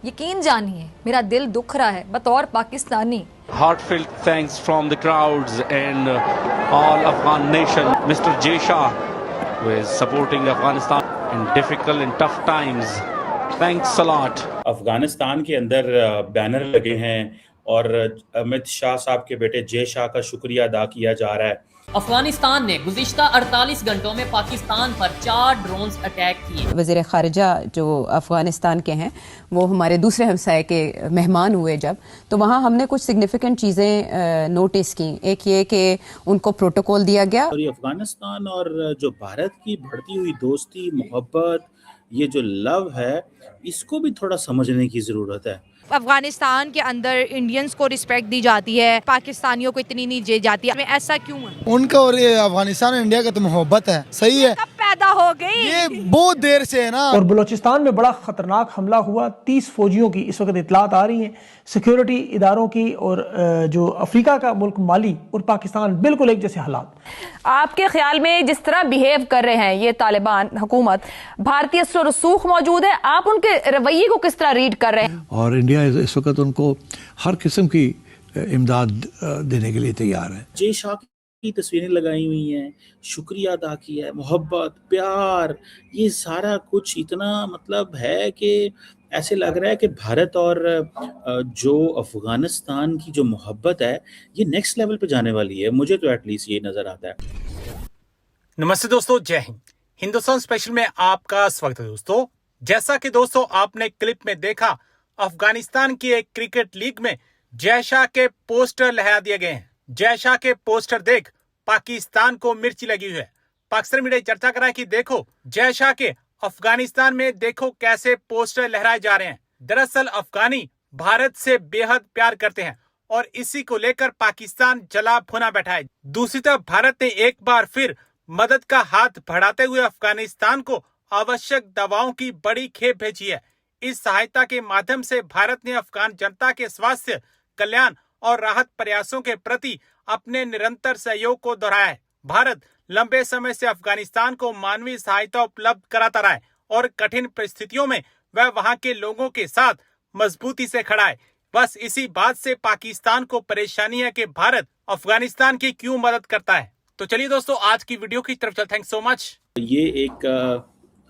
यकीन जानिए मेरा दिल दुख रहा है बतौर Pakistani. Heartfelt thanks from the crowds and all Afghan nation. Mr. Jay Shah, who is supporting Afghanistan in difficult and tough times. Thanks a lot. Afghanistan के अंदर बैनर लगे हैं और अमित शाह साहब के बेटे जय शाह का शुक्रिया अदा किया जा रहा है। अफगानिस्तान ने गुज़िश्ता 48 घंटों में पाकिस्तान पर 4 ड्रोन्स अटैक किए। वज़ीर ख़ारिजा जो अफ़गानिस्तान के हैं वो हमारे दूसरे हमसाये के मेहमान हुए जब, तो वहाँ हमने कुछ सिग्निफिकेंट चीज़ें नोटिस की। एक ये कि उनको प्रोटोकॉल दिया गया। और ये अफ़गानिस्तान और जो भारत की बढ़ती हुई दोस्ती मोहब्बत, ये जो लव है, इसको भी थोड़ा समझने की ज़रूरत है। अफगानिस्तान के अंदर इंडियंस को रिस्पेक्ट दी जाती है, पाकिस्तानियों को इतनी नहीं दी जाती है, ऐसा क्यों है? उनका और ये अफगानिस्तान और इंडिया का तो मोहब्बत है, सही है। कब पैदा हो गई? ये बहुत देर से है ना। और बलूचिस्तान में बड़ा खतरनाक हमला हुआ, 30 फौजियों की इस वक्त इतलात आ रही हैं सिक्योरिटी इदारों की, और जो अफ्रीका का मुल्क माली और पाकिस्तान बिल्कुल एक जैसे हालात। आपके ख्याल में जिस तरह बिहेव कर रहे हैं ये तालिबान हुकूमत, भारतीय रसूख मौजूद है, आप उनके रवैये को किस तरह रीड कर रहे हैं? और इंडिया इस वक्त उनको हर किस्म की इमदाद देने के लिए तैयार है। जय शाह की तस्वीरें लगाई हुई हैं, शुक्रिया अदा किया है, मोहब्बत, प्यार, ये सारा कुछ इतना मतलब है कि ऐसे लग रहा है कि भारत और जो अफगानिस्तान की जो मोहब्बत है ये नेक्स्ट लेवल पे जाने वाली है। मुझे तो एटलीस्ट ये नजर आता है। नमस्ते दोस्तों, जय हिंद। हिंदुस्तान स्पेशल में आपका स्वागत है दोस्तों। जैसा कि दोस्तों आपने क्लिप में देखा, अफगानिस्तान की एक क्रिकेट लीग में जय शाह के पोस्टर लहरा दिए गए हैं। जय शाह के पोस्टर देख पाकिस्तान को मिर्ची लगी हुई है। पाकिस्तान मीडिया चर्चा कर रहा है कि देखो जय शाह के अफगानिस्तान में देखो कैसे पोस्टर लहराए जा रहे हैं। दरअसल अफगानी भारत से बेहद प्यार करते हैं और इसी को लेकर पाकिस्तान जला भुना बैठा है। दूसरी तरफ भारत ने एक बार फिर मदद का हाथ बढ़ाते हुए अफगानिस्तान को आवश्यक दवाओं की बड़ी खेप भेजी है। इस सहायता के माध्यम से भारत ने अफगान जनता के स्वास्थ्य, कल्याण और राहत प्रयासों के प्रति अपने निरंतर सहयोग को दोहराया है। भारत लंबे समय से अफगानिस्तान को मानवीय सहायता उपलब्ध कराता रहा है और कठिन परिस्थितियों में वह वहां के लोगों के साथ मजबूती से खड़ा है। बस इसी बात से पाकिस्तान को परेशानी है कि भारत अफगानिस्तान की क्यों मदद करता है। तो चलिए दोस्तों आज की वीडियो की तरफ चलते हैं। Thanks so much. ये एक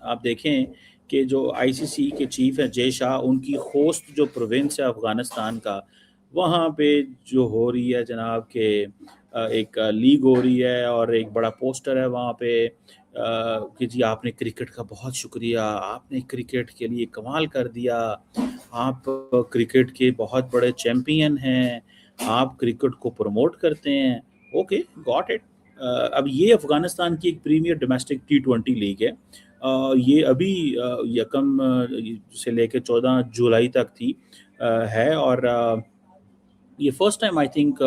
आप देखें कि जो आईसीसी के चीफ है जय शाह, उनकी होस्ट जो प्रोविंस है अफगानिस्तान का, वहाँ पे जो हो रही है जनाब के एक लीग हो रही है और एक बड़ा पोस्टर है वहाँ पे कि जी आपने क्रिकेट का बहुत शुक्रिया, आपने क्रिकेट के लिए कमाल कर दिया, आप क्रिकेट के बहुत बड़े चैम्पियन हैं, आप क्रिकेट को प्रमोट करते हैं। Okay, got it. अब ये अफगानिस्तान की एक प्रीमियर डोमेस्टिक T20 लीग है। ये अभी यकम से लेकर 14 जुलाई तक थी है और ये फर्स्ट टाइम आई थिंक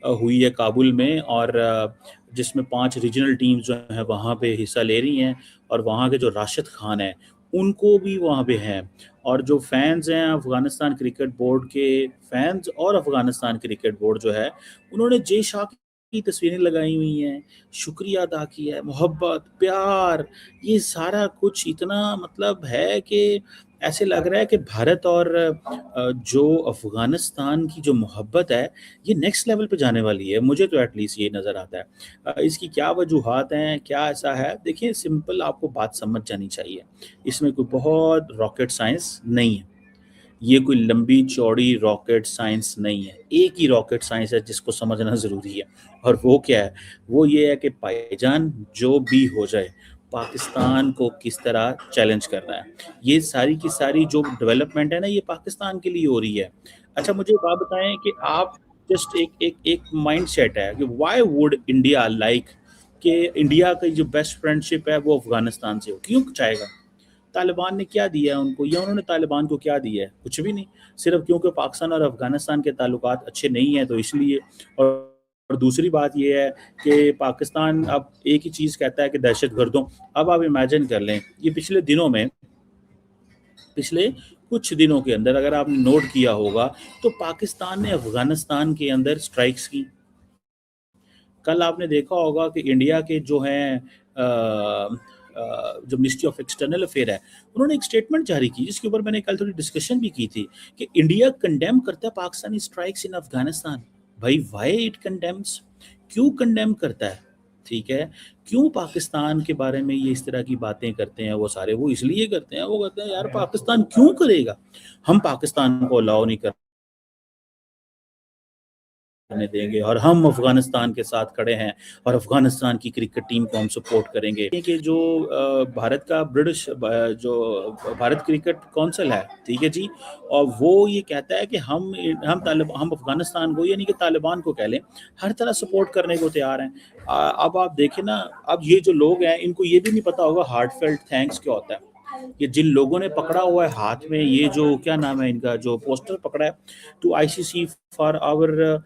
हुई है काबुल में, और जिसमें 5 रीजनल टीम्स जो हैं वहाँ पे हिस्सा ले रही हैं और वहाँ के जो राशिद खान हैं उनको भी वहाँ पे हैं, और जो फैंस हैं अफ़गानिस्तान क्रिकेट बोर्ड के फैंस और अफ़गानिस्तान क्रिकेट बोर्ड जो है उन्होंने जय शाह की तस्वीरें लगाई हुई हैं, शुक्रिया अदा किया है, मोहब्बत, प्यार, ये सारा कुछ इतना मतलब है कि ऐसे लग रहा है कि भारत और जो अफ़गानिस्तान की जो मोहब्बत है ये नेक्स्ट लेवल पे जाने वाली है। मुझे तो एटलीस्ट ये नज़र आता है। इसकी क्या वजूहात हैं, क्या ऐसा है, देखिए सिंपल आपको बात समझ जानी चाहिए। इसमें कोई बहुत रॉकेट साइंस नहीं है, ये कोई लंबी चौड़ी रॉकेट साइंस नहीं है। एक ही रॉकेट साइंस है जिसको समझना ज़रूरी है, और वो क्या है, वो ये है कि भाईजान जो भी हो जाए पाकिस्तान को किस तरह चैलेंज करना है। ये सारी की सारी जो डेवलपमेंट है ना ये पाकिस्तान के लिए हो रही है। अच्छा मुझे बात बताएं कि आप जस्ट एक माइंड सेट है कि व्हाई वुड इंडिया लाइक कि इंडिया की जो बेस्ट फ्रेंडशिप है वो अफगानिस्तान से हो, क्यों चाहेगा? तालिबान ने क्या दिया है उनको, या उन्होंने तालिबान को क्या दिया है? कुछ भी नहीं, सिर्फ क्योंकि पाकिस्तान और अफगानिस्तान के ताल्लुकात अच्छे नहीं हैं तो इसलिए। और दूसरी बात ये है कि पाकिस्तान अब एक ही चीज़ कहता है कि दहशतगर्दों। अब आप इमेजिन कर लें, ये पिछले कुछ दिनों के अंदर अगर आपने नोट किया होगा तो पाकिस्तान ने अफगानिस्तान के अंदर स्ट्राइक्स की। कल आपने देखा होगा कि इंडिया के जो हैं जो मिनिस्ट्री ऑफ एक्सटर्नल अफेयर है, उन्होंने एक स्टेटमेंट जारी की जिसके ऊपर मैंने कल थोड़ी डिस्कशन भी की थी कि इंडिया कंडेम करता है पाकिस्तानी स्ट्राइक्स इन अफगानिस्तान। भाई व्हाई इट कंडेम्स, क्यों कंडेम करता है? ठीक है, क्यों पाकिस्तान के बारे में ये इस तरह की बातें करते हैं वो सारे? वो इसलिए करते हैं, वो कहते हैं यार पाकिस्तान क्यों करेगा, हम पाकिस्तान को अलाउ नहीं करने देंगे और हम अफगानिस्तान के साथ खड़े हैं और अफगानिस्तान की क्रिकेट टीम को हम सपोर्ट करेंगे। कि जो भारत का जो भारत क्रिकेट काउंसिल है, ठीक है जी, और वो ये कहता है कि हम अफगानिस्तान को, यानी कि तालिबान को कह लें, हर तरह सपोर्ट करने को तैयार हैं। अब आप देखें ना, अब ये जो लोग हैं इनको ये भी नहीं पता होगा हार्टफेल्ट थैंक्स क्या होता है। ये जिन लोगों ने पकड़ा हुआ है हाथ में, ये जो क्या नाम है इनका, जो पोस्टर पकड़ा है टू आईसीसी फॉर आवर,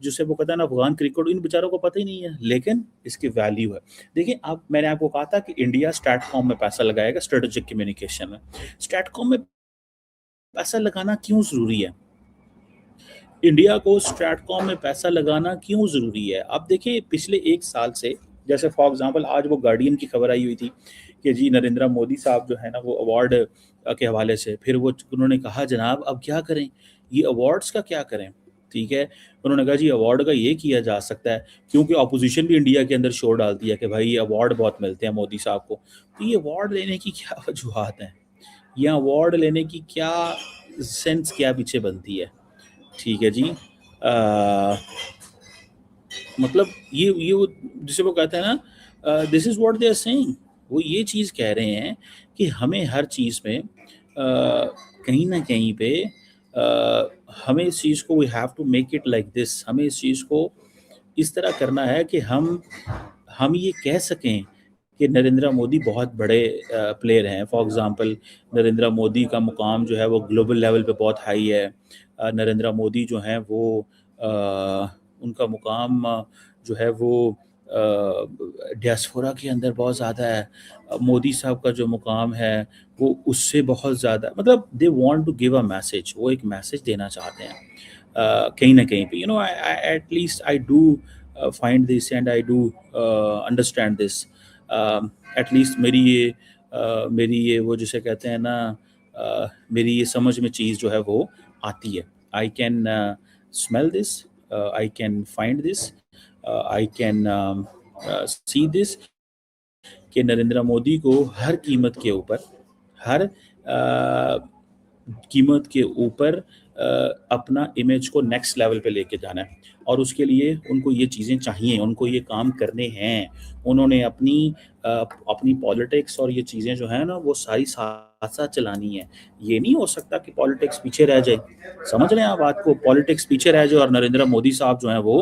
जिसे वो कहता है ना अफगान क्रिकेट, इन बेचारों को पता ही नहीं है, लेकिन इसकी वैल्यू है। देखिए, अब मैंने आपको कहा था कि इंडिया स्ट्रैटकॉम में पैसा लगाएगा, स्ट्रेटेजिक कम्युनिकेशन में। स्ट्रैटकॉम में पैसा लगाना क्यों जरूरी है? इंडिया को स्ट्रैटकॉम में पैसा लगाना क्यों ज़रूरी है? अब देखिए, पिछले 1 साल से, जैसे फॉर एग्जांपल आज वो गार्डियन की खबर आई हुई थी कि जी नरेंद्र मोदी साहब जो है ना वो अवार्ड के हवाले से, फिर वो उन्होंने कहा जनाब अब क्या करें, ये अवार्ड्स का क्या करें? ठीक है, उन्होंने कहा जी अवार्ड का ये किया जा सकता है, क्योंकि अपोजिशन भी इंडिया के अंदर शोर डालती है कि भाई ये अवार्ड बहुत मिलते हैं मोदी साहब को। तो ये अवार्ड लेने की क्या वजूहत हैं, या अवार्ड लेने की क्या सेंस क्या पीछे बनती है? ठीक है जी, मतलब ये वो जिसे वो कहते हैं ना, this is what they are saying, वो ये चीज़ कह रहे हैं कि हमें हर चीज़ में कहीं ना कहीं पे हमें इस चीज़ को, we have to make it like this, हमें इस चीज़ को इस तरह करना है कि हम ये कह सकें कि नरेंद्र मोदी बहुत बड़े प्लेयर हैं। फॉर एग्जांपल, नरेंद्र मोदी का मुकाम जो है वो ग्लोबल लेवल पे बहुत हाई है। नरेंद्र मोदी जो हैं वो उनका मुकाम जो है वो डियास्पोरा के अंदर बहुत ज़्यादा है। मोदी साहब का जो मुकाम है वो उससे बहुत ज़्यादा, मतलब they want to give a message, वो एक मैसेज देना चाहते हैं कहीं ना कहीं पे। You know, at least I do find this and I do understand this. At least मेरी ये वो जिसे कहते हैं ना, मेरी ये समझ में चीज़ जो है वो आती है। I can smell this, I can find this, I can see this कि नरेंद्र मोदी को हर कीमत के ऊपर अपना इमेज को नेक्स्ट लेवल पे लेके जाना है, और उसके लिए उनको ये चीज़ें चाहिए, उनको ये काम करने हैं। उन्होंने अपनी पॉलिटिक्स और ये चीज़ें जो हैं ना वो सारी साथ साथ चलानी है। ये नहीं हो सकता कि पॉलिटिक्स पीछे रह जाए। समझ रहे हैं आप बात को? पॉलिटिक्स पीछे रह जाए और नरेंद्र मोदी साहब जो हैं वो